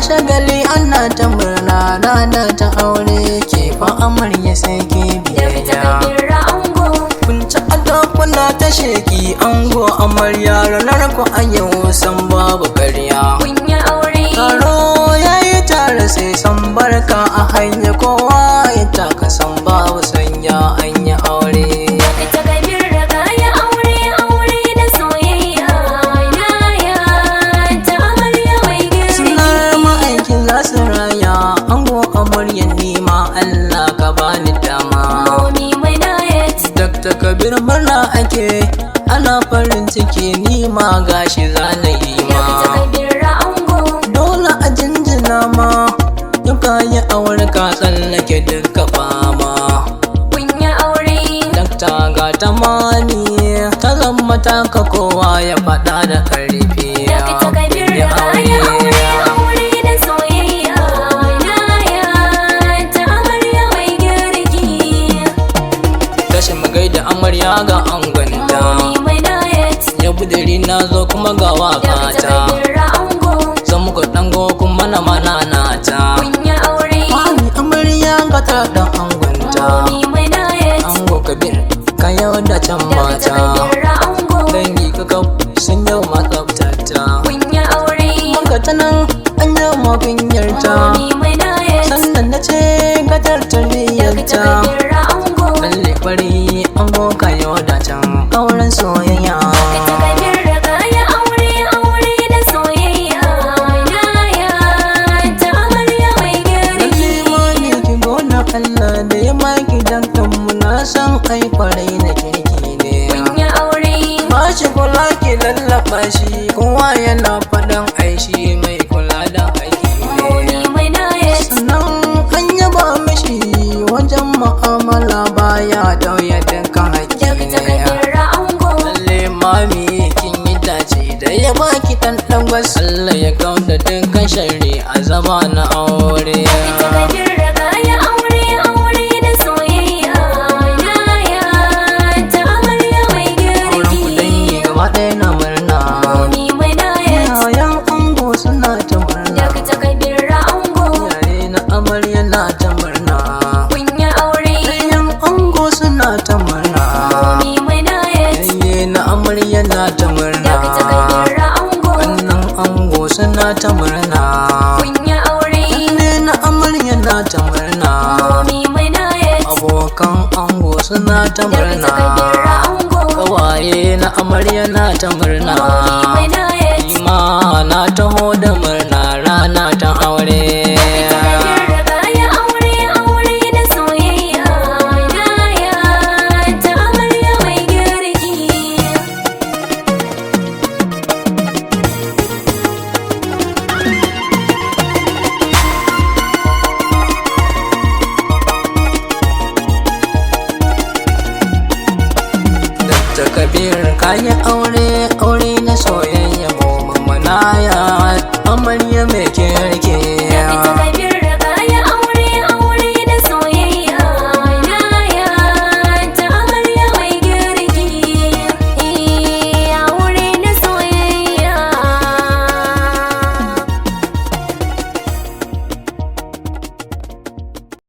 shagali ana ta murna rana ta aure ke fa amarya sai ke biyayya. Kun ci ado kuna ta sheki ango amarya ranar ku a yau san babu ƙarya. Taro yayi tare sai san barka a hanya kowa ya taka san babu sanya an yi aure. Kabir murna ake ana farin ciki ni ma gashi zana yi ma. Dole a jinjina ma in ka yi aure ka tsallake duka fama. Dakta ga ta mani ta zama taka kowa ya faɗa da ƙarfi. Da amarya ga angonta ya budiri na zo kuma ga wakata zan muku dango kuma na mananata. Mami amarya ga ta da angonta ango Kabir ka yau da can mata dangi ka sun yau matsabtata maka ta nan an yau mafinyarta sannan na ce gatar tarbiyyarta lalle fari ango ka yau da can auren soyayya. Allah da ya maki dankanmu na san ai kwarai na kirki ne. Ba shi kula ki lallaba shi kowa yana faɗan aishi mai kula da aiki ne. Sannan an yaba mishi wajen mu'amala baya tauye dukkan haƙƙi ne. Lalle mami kin yi dace da ya baki ɗanɗan wasu Allah ya kauda dukkan shari a zama na aure. Suna ta murna kunya aure ne na amarya na ta murna abokan ango suna ta murna kawaye na amarya na ta murna ima na taho da murna rana ta aure. Kabir kayi aure na soyayya.